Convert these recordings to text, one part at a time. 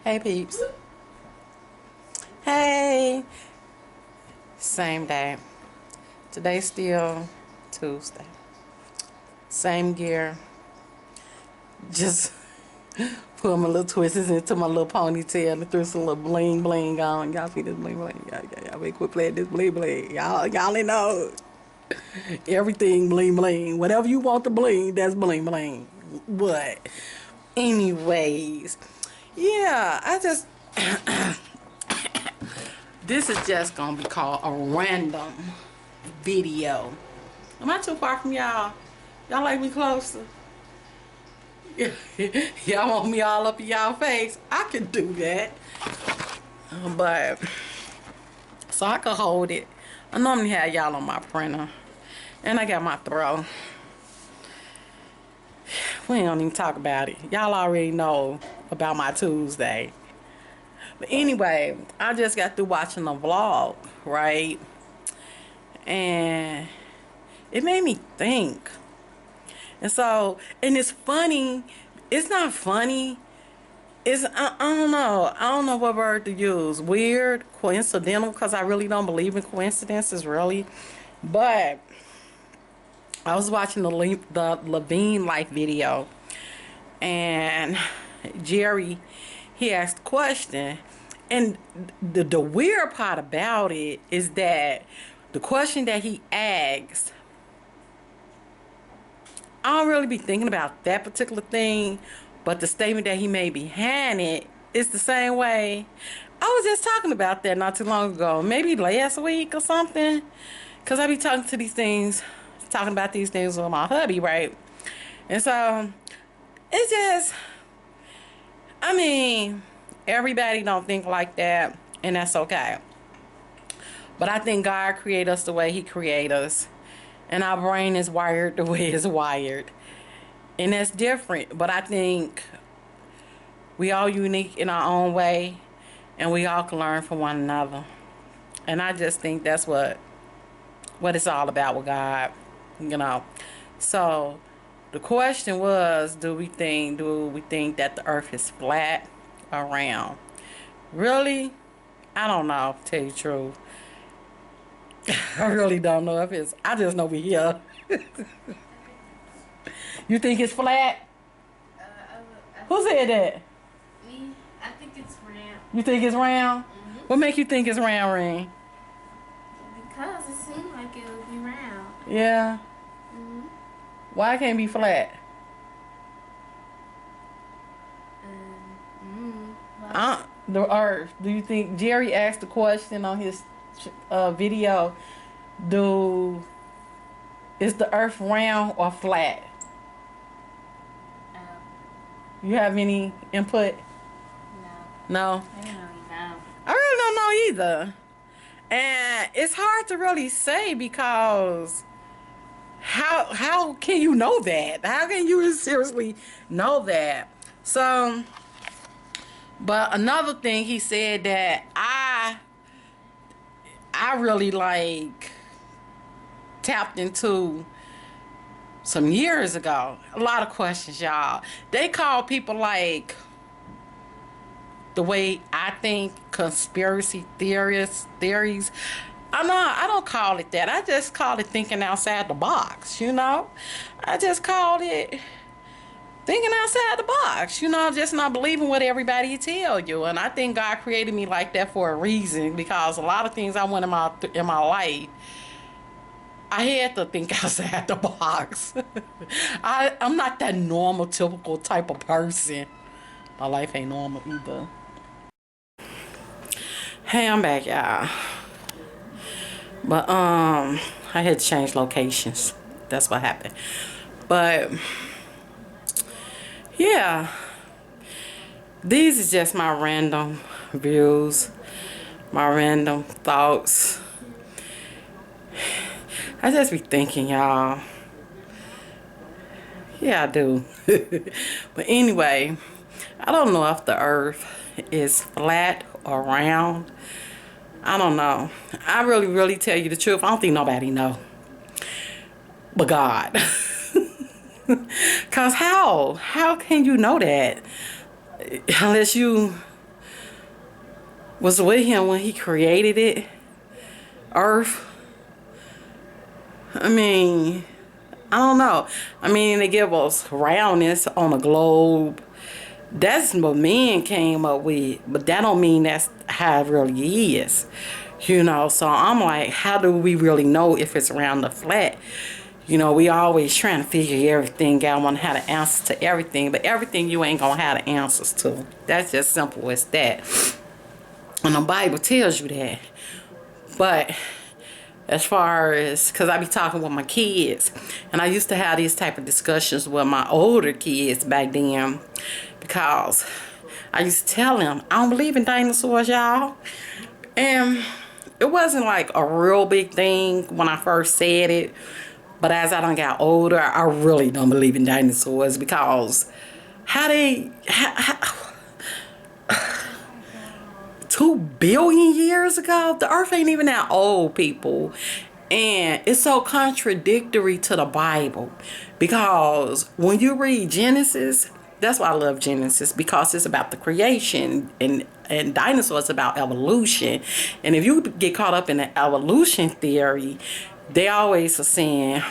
Hey peeps. Hey. Same day. Today's still Tuesday. Same gear. Just put my little twists into my little ponytail and threw some little bling bling on. Y'all see this bling bling? Y'all better quit playing this bling bling. Y'all ain't know. Everything bling bling. Whatever you want to bling, that's bling bling. But anyways, yeah, I just this is just gonna be called a random video. Am I too far from y'all? Y'all like me closer? Y'all want me all up in y'all face? I can do that. But so I can hold it. I normally have y'all on my printer. And I got my throw. We don't even talk about it. Y'all already know about my Tuesday. But anyway, I just got through watching a vlog, right? And it made me think. And so, and it's funny. It's not funny. It's, I don't know. I don't know what word to use. Weird, coincidental, because I really don't believe in coincidences, really. But I was watching the Levine Life video. And Jerry, he asked a question. And the weird part about it is that the question that he asked, I don't really be thinking about that particular thing, but the statement that he made behind it is the same way. I was just talking about that not too long ago, maybe last week or something, because I be talking about these things with my hubby, right? And so it's just, I mean, everybody don't think like that, and that's okay. But I think God created us the way he created us. And our brain is wired the way it's wired. And that's different. But I think we all unique in our own way. And we all can learn from one another. And I just think that's what it's all about with God. You know. So the question was, do we think that the earth is flat or round? Really? I don't know, to tell you the truth. I really don't know if it's, I just know we here. You think it's flat? Who said that? Me. I think it's round. You think it's round? What make you think it's round, Ring? Because it seemed like it would be round. Yeah. Why can't it be flat? The earth. Do you think Jerry asked the question on his video? Is the earth round or flat? You have any input? No. I don't know. I really don't know either. And it's hard to really say because how can you know that? How can you seriously know that? So, but another thing he said that I really like tapped into some years ago. A lot of questions, y'all. They call people like, the way I think, conspiracy theories. I don't call it that. I just call it thinking outside the box, you know? I just called it thinking outside the box, you know, just not believing what everybody tell you. And I think God created me like that for a reason, because a lot of things I went in my life, I had to think outside the box. I'm not that normal, typical type of person. My life ain't normal either. Hey, I'm back, y'all. But I had to change locations. That's what happened. But yeah, these is just my random views, my random thoughts. I just be thinking, y'all. Yeah, I do. But anyway, I don't know if the earth is flat or round. I don't know. I really tell you the truth, I don't think nobody know but God. Cause how can you know that unless you was with him when he created it, Earth. I mean, I don't know. I mean, they give us roundness on a globe. That's what men came up with, but that don't mean that's how it really is. So I'm like, how do we really know if it's round or flat? We always trying to figure everything out, want to have the answers to everything, but everything you ain't gonna have the answers to. That's just simple as that. And the Bible tells you that. But as far as, because I be talking with my kids, and I used to have these type of discussions with my older kids back then, because I used to tell them, I don't believe in dinosaurs, y'all. And it wasn't like a real big thing when I first said it, but as I done got older, I really don't believe in dinosaurs, because how they, 2 billion years ago, the earth ain't even that old, people. And it's so contradictory to the Bible, because when you read Genesis, that's why I love Genesis, because it's about the creation, and dinosaurs about evolution. And if you get caught up in the evolution theory, they always are saying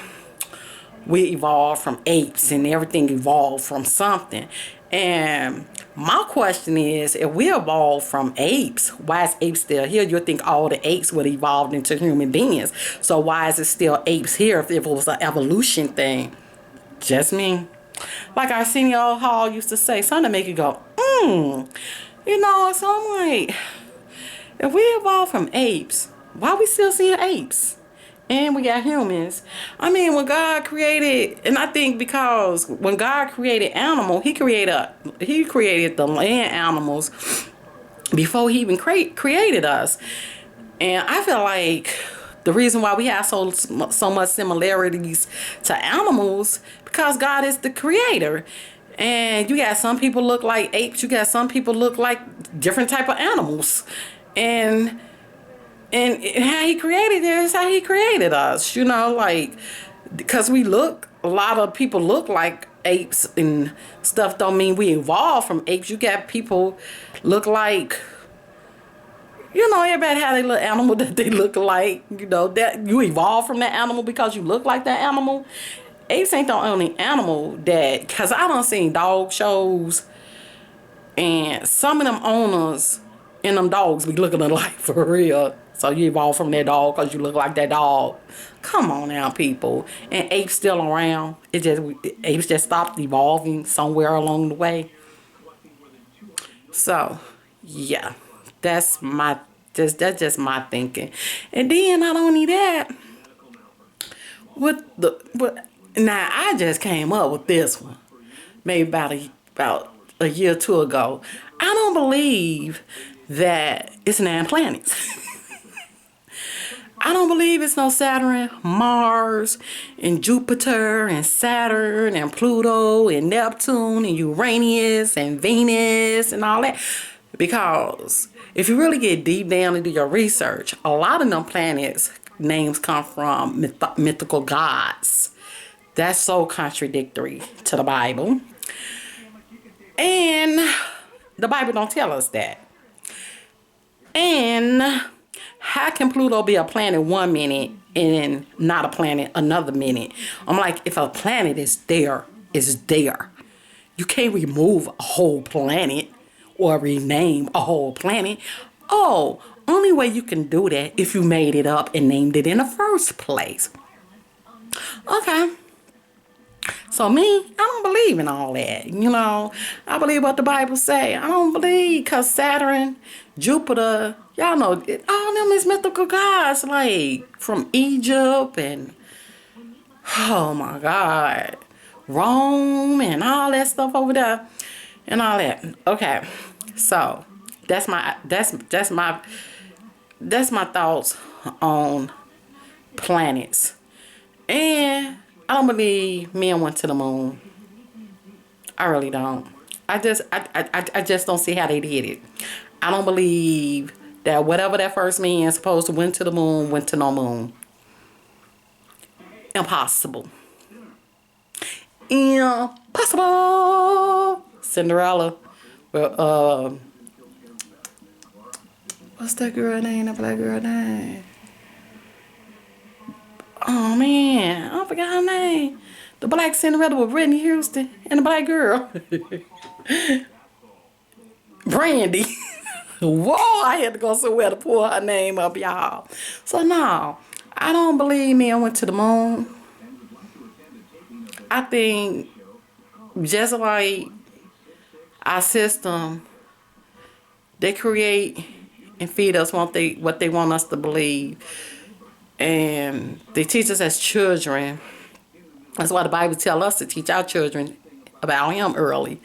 we evolved from apes and everything evolved from something. And my question is, if we evolved from apes, why is apes still here? You'd think all the apes would evolve into human beings. So why is it still apes here if it was an evolution thing? Just me. Like Arsenio Hall used to say, something to make you go, so I'm like, if we evolved from apes, why we still seeing apes? And we got humans. I mean, when God created, and I think because when God created animal, he created the land animals before he even created us. And I feel like the reason why we have so much similarities to animals, because God is the creator. And you got some people look like apes, you got some people look like different type of animals. And how he created it is how he created us, because a lot of people look like apes and stuff, don't mean we evolved from apes. You got people look like, everybody have their little animal that they look like, that you evolved from that animal because you look like that animal. Apes ain't the only animal that, because I done seen dog shows, and some of them owners and them dogs be looking alike for real. So you evolved from that dog because you look like that dog. Come on now, people. And apes still around. Apes just stopped evolving somewhere along the way. So, yeah, that's just my thinking. And then not only that, now I just came up with this one, maybe about a year or two ago. I don't believe that it's 9 planets. I don't believe it's no Saturn, Mars, and Jupiter, and Saturn, and Pluto, and Neptune, and Uranus, and Venus, and all that. Because if you really get deep down into your research, a lot of them planets names come from mythical gods. That's so contradictory to the Bible. And the Bible don't tell us that. And how can Pluto be a planet 1 minute and not a planet another minute? I'm like, if a planet is there, it's there. You can't remove a whole planet or rename a whole planet. Oh, only way you can do that if you made it up and named it in the first place. Okay. So me, I don't believe in all that. I believe what the Bible say. I don't believe because Saturn, Jupiter, y'all know, all them is mythical gods, like from Egypt and, oh my God, Rome and all that stuff over there and all that. Okay, so that's my thoughts on planets. And I don't believe men went to the moon. I really don't. I just don't see how they did it. I don't believe that whatever that first man supposed to went to the moon, went to no moon. Impossible. Impossible. Cinderella. Well, What's that girl name? That black girl name? Oh man, I forgot her name. The Black Cinderella with Whitney Houston and the black girl. Brandy. Whoa, I had to go somewhere to pull her name up, y'all. So no, I don't believe men went to the moon. I think just like our system, they create and feed us what they want us to believe. And they teach us as children. That's why the Bible tells us to teach our children about him early.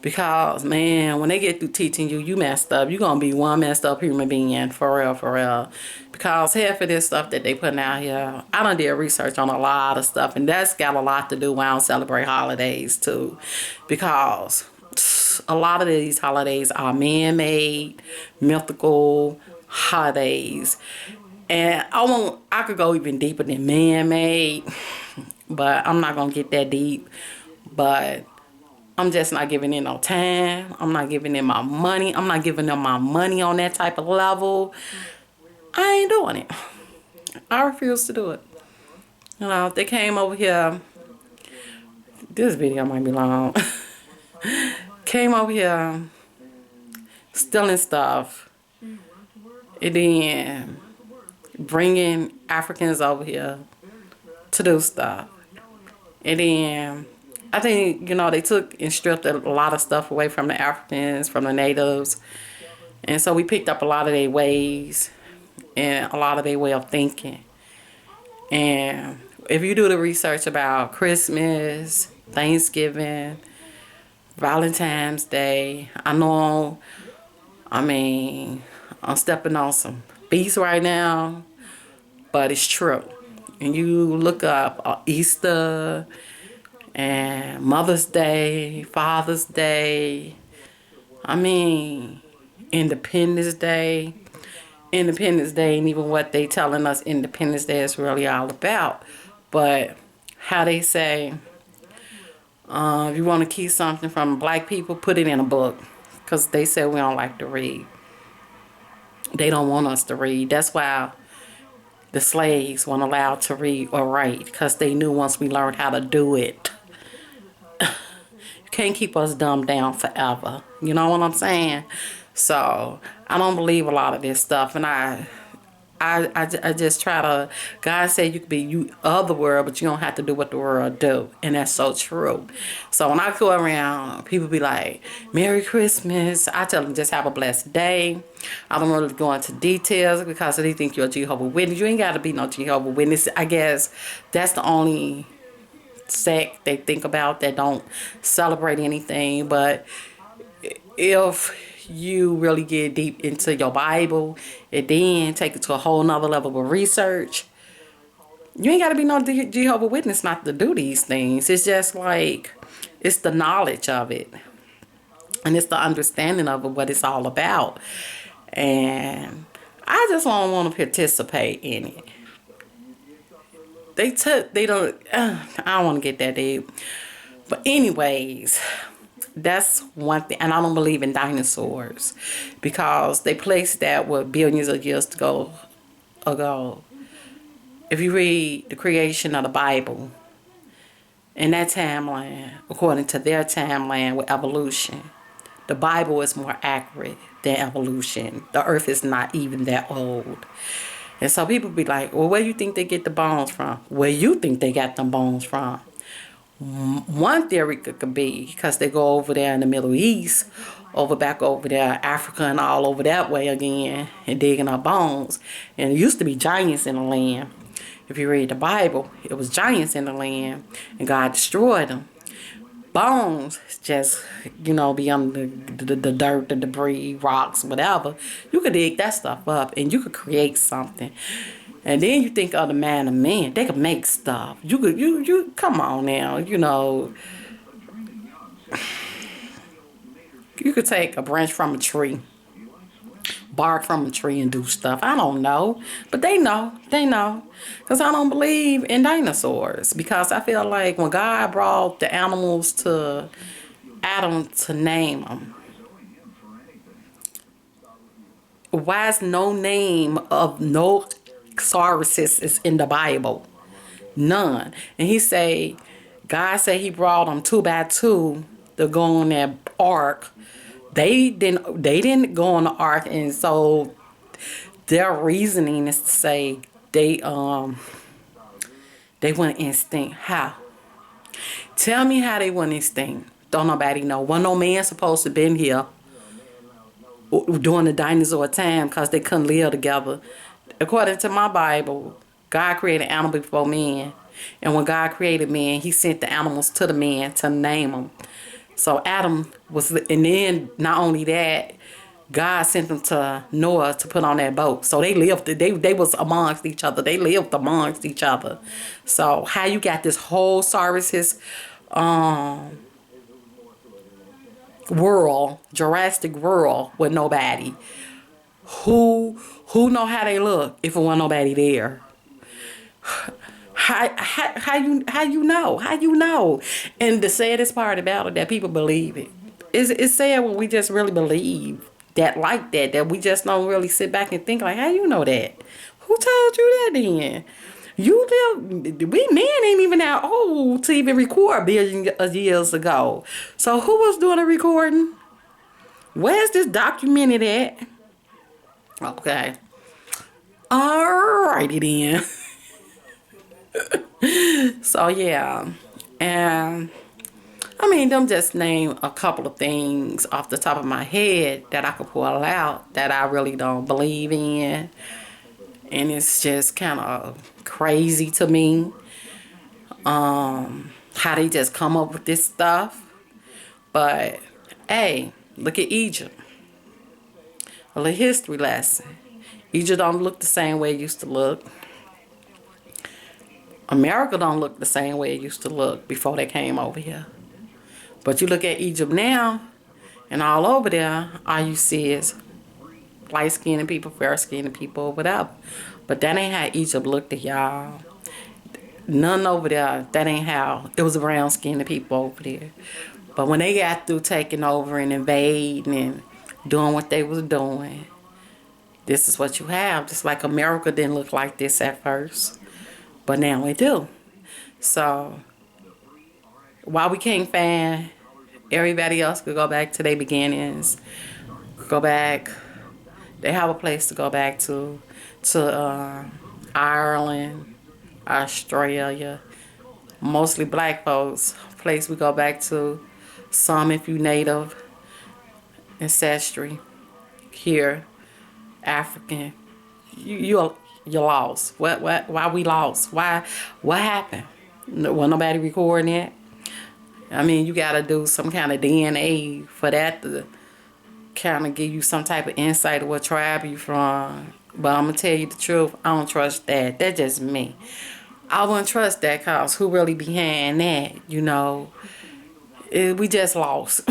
Because, man, when they get through teaching you, you messed up. You're going to be one messed up human being, for real, for real. Because half of this stuff that they putting out here, I done did research on a lot of stuff, and that's got a lot to do when I don't celebrate holidays, too. Because a lot of these holidays are man-made, mythical holidays. And I could go even deeper than man-made, but I'm not going to get that deep. But I'm just not giving it no time. I'm not giving it my money. I'm not giving them my money on that type of level. I ain't doing it. I refuse to do it. You know, if they came over here, this video might be long. Came over here stealing stuff. And then bringing Africans over here to do stuff. And then I think, you know, they took and stripped a lot of stuff away from the Africans, from the natives. And so we picked up a lot of their ways and a lot of their way of thinking. And if you do the research about Christmas, Thanksgiving, Valentine's Day, I'm stepping on some beats right now, but it's true. And you look up Easter and Mother's Day, Father's Day, Independence Day. Independence Day ain't even what they telling us Independence Day is really all about. But how they say, if you want to keep something from black people, put it in a book. Because they say we don't like to read. They don't want us to read. That's why the slaves weren't allowed to read or write. Because they knew once we learned how to do it, you can't keep us dumbed down forever. You know what I'm saying? So I don't believe a lot of this stuff. And I just try to, God said you could be you of the world, but you don't have to do what the world do. And that's so true. So when I go around, people be like, Merry Christmas. I tell them just have a blessed day. I don't really go into details because they think you're a Jehovah's Witness. You ain't got to be no Jehovah's Witness. I guess that's the only sect they think about that don't celebrate anything. But if you really get deep into your Bible and then take it to a whole nother level of research, you ain't got to be no Jehovah's Witness not to do these things. It's just like, it's the knowledge of it. And it's the understanding of it, what it's all about. And I just don't want to participate in it. I don't want to get that deep. But anyways, that's one thing. And I don't believe in dinosaurs because they placed that with billions of years ago. If you read the creation of the Bible, in that timeline, according to their timeline with evolution, the Bible is more accurate than evolution. The earth is not even that old. And so people be like, well, where you think they get the bones from? Where you think they got them bones from? One theory could be because they go over there in the Middle East, back over there, Africa and all over that way again, and digging up bones. And it used to be giants in the land. If you read the Bible, it was giants in the land, and God destroyed them. Bones just, be under the dirt, the debris, rocks, whatever. You could dig that stuff up, and you could create something. And then you think of the man of men. They could make stuff. You come on now, You could take a branch from a tree, bark from a tree and do stuff. I don't know. But they know. Because I don't believe in dinosaurs. Because I feel like when God brought the animals to Adam to name them, Why is no name of no Cyrus is in the Bible? None. And he say, God said he brought them two by two to go on that ark. They didn't go on the ark, and so their reasoning is to say they went instinct. How? Tell me how they went instinct. Don't nobody know. Wasn't no man supposed to been here during the dinosaur time because they couldn't live together. According to my Bible, God created animals before man. And when God created man, he sent the animals to the man to name them. So Adam was, and then not only that, God sent them to Noah to put on that boat. So they lived, they was amongst each other. They lived amongst each other. So how you got this whole services world, Jurassic world with nobody? Who know how they look if it wasn't nobody there? How you know? How you know? And the saddest part about it that people believe it. It's sad when we just really believe that like that we just don't really sit back and think like, how you know that? Who told you that then? We men ain't even that old to even record billions of years ago. So who was doing the recording? Where's this documented at? Okay. Alrighty then. So yeah, and I mean, them just name a couple of things off the top of my head that I could pull out that I really don't believe in, and it's just kind of crazy to me how they just come up with this stuff. But hey, look at Egypt. A little history lesson. Egypt don't look the same way it used to look. America don't look the same way it used to look before they came over here. But you look at Egypt now, and all over there, all you see is light-skinned people, fair-skinned people, whatever. But that ain't how Egypt looked at y'all. None over there, that ain't how. It was brown-skinned people over there. But when they got through taking over and invading and doing what they was doing, this is what you have. Just like America didn't look like this at first. But now we do. So, while we can't find everybody else could go back to their beginnings, go back, they have a place to go back to Ireland, Australia, mostly black folks, place we go back to, some if you native, ancestry, here, African, you're lost. Why we lost? What happened? Wasn't nobody recording it. I mean, you gotta do some kind of DNA for that to kind of give you some type of insight of what tribe you from. But I'm gonna tell you the truth, I don't trust that. That's just me. I wouldn't trust that cause who really behind that, you know? We just lost.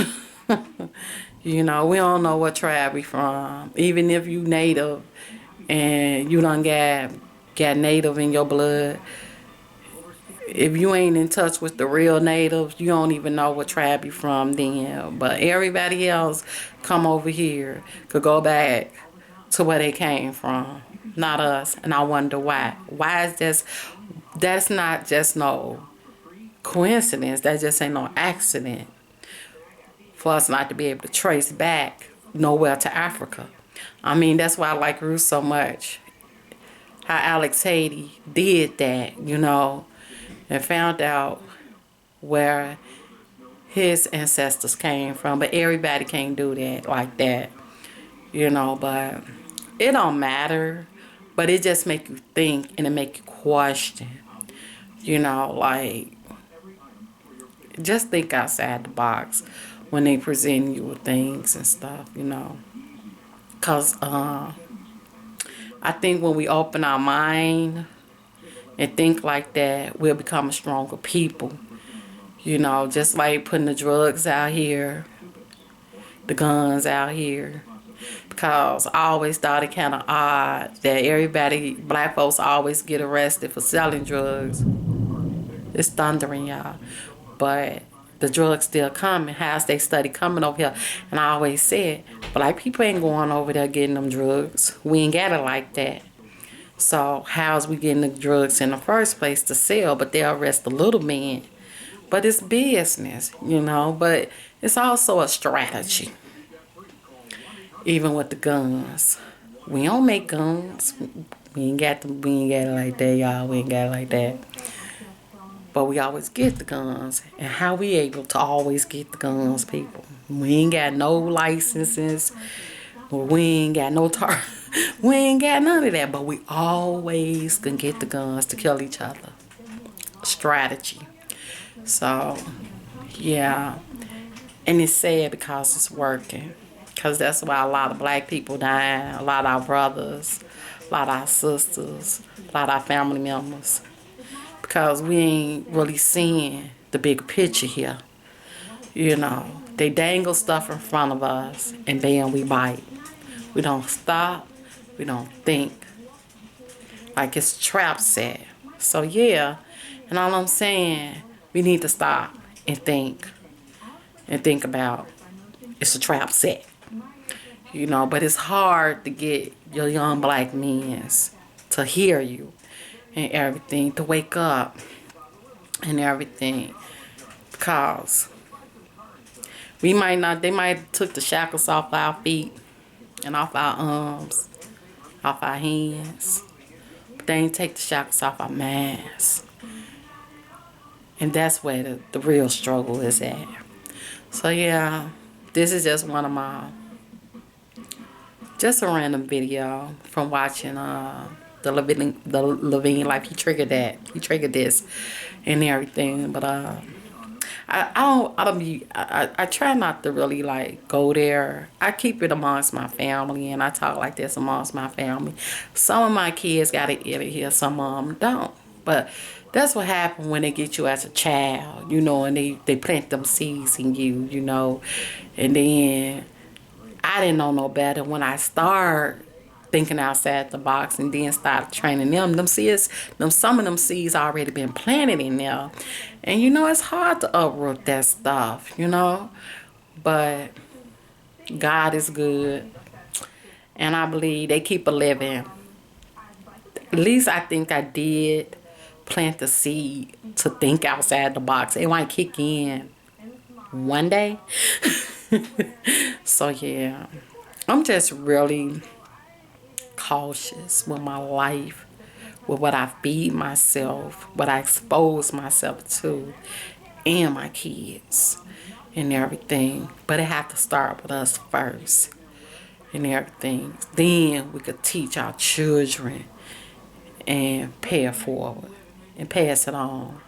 You know, we don't know what tribe we from. Even if you native and you done got native in your blood, if you ain't in touch with the real natives, you don't even know what tribe you from then. But everybody else come over here could go back to where they came from, not us. And I wonder why. Why is this? That's not just no coincidence. That just ain't no accident for us not to be able to trace back nowhere to Africa. I mean, that's why I like Ruth so much. How Alex Haiti did that, you know, and found out where his ancestors came from. But everybody can't do that like that, you know. But it don't matter. But it just make you think and it make you question, you know, like, just think outside the box when they present you with things and stuff, you know. Because I think when we open our mind and think like that, we'll become a stronger people. You know, just like putting the drugs out here, the guns out here. Because I always thought it kind of odd that everybody, black folks always get arrested for selling drugs. It's thundering, y'all. But the drugs still coming. How's they study coming over here? And I always said, black people ain't going over there getting them drugs. We ain't got it like that. So how's we getting the drugs in the first place to sell? But they arrest the little man. But it's business, you know. But it's also a strategy. Even with the guns, we don't make guns. We ain't got them. We ain't got it like that, y'all. We ain't got it like that. But we always get the guns. And how we able to always get the guns, people? We ain't got no licenses. We ain't got no we ain't got none of that. But we always can get the guns to kill each other. Strategy. So, yeah. And it's sad because it's working. Because that's why a lot of black people dying. A lot of our brothers. A lot of our sisters. A lot of our family members. Because we ain't really seeing the big picture here. You know, they dangle stuff in front of us and then we bite. We don't stop. We don't think. Like it's a trap set. So yeah, and all I'm saying, we need to stop and think. And think about it's a trap set. You know, but it's hard to get your young black men to hear you. And everything, to wake up and everything, because we might not, they might have took the shackles off our feet and off our arms, off our hands, but they ain't take the shackles off our minds. And that's where the real struggle is at. So yeah, this is just one of my, just a random video from watching the Levine, like he triggered this and everything. But I try not to really like go there. I keep it amongst my family and I talk like this amongst my family. Some of my kids got an ear to hear, some of them don't. But that's what happens when they get you as a child, you know, and they plant them seeds in you, you know. And then I didn't know no better when I started thinking outside the box and then start training them seeds, some of them seeds already been planted in there. And you know, it's hard to uproot that stuff, you know. But God is good. And I believe they keep a living. At least I think I did plant the seed to think outside the box. It might kick in one day. So yeah, I'm just really cautious with my life, with what I feed myself, what I expose myself to, and my kids and everything. But it has to start with us first and everything. Then we could teach our children and pay it forward and pass it on.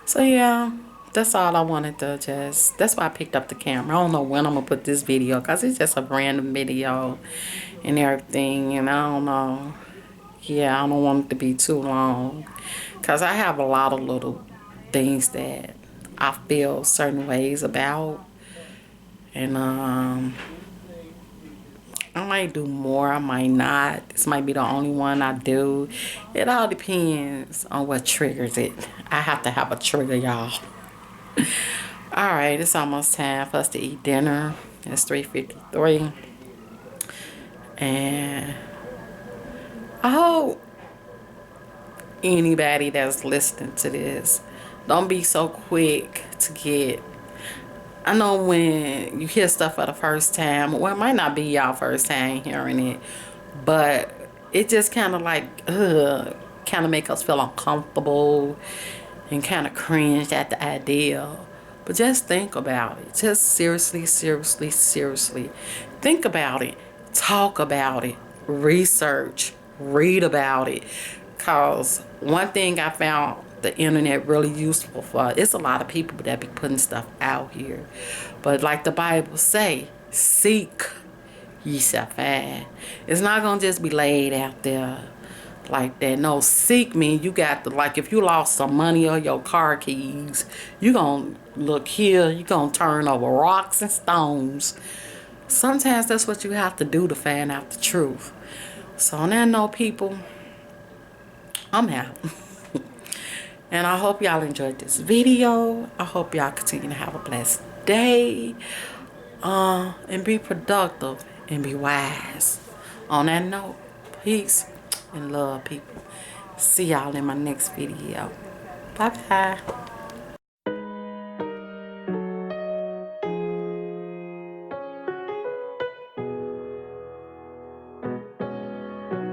So yeah, that's all I wanted to just, that's why I picked up the camera. I don't know when I'm going to put this video because it's just a random video and everything. And I don't know. Yeah, I don't want it to be too long because I have a lot of little things that I feel certain ways about. And I might do more, I might not. This might be the only one I do. It all depends on what triggers it. I have to have a trigger, y'all. Alright, it's almost time for us to eat dinner. It's 3:53. And I hope anybody that's listening to this, don't be so quick to get, I know when you hear stuff for the first time, well, it might not be y'all first time hearing it, but it just kind of like, kind of make us feel uncomfortable and kind of cringe at the idea. But just think about it. Just seriously, seriously, seriously. Think about it. Talk about it. Research. Read about it. Because one thing I found the internet really useful for, it's a lot of people that be putting stuff out here. But like the Bible say, seek, ye shall find. It's not going to just be laid out there like that. No, seek me. You got to, like, if you lost some money or your car keys, you gonna look here, you gonna turn over rocks and stones. Sometimes that's what you have to do to find out the truth. So on that note, people, I'm out. And I hope y'all enjoyed this video. I hope y'all continue to have a blessed day. And be productive and be wise. On that note, peace and love, people. See y'all in my next video. Bye-bye.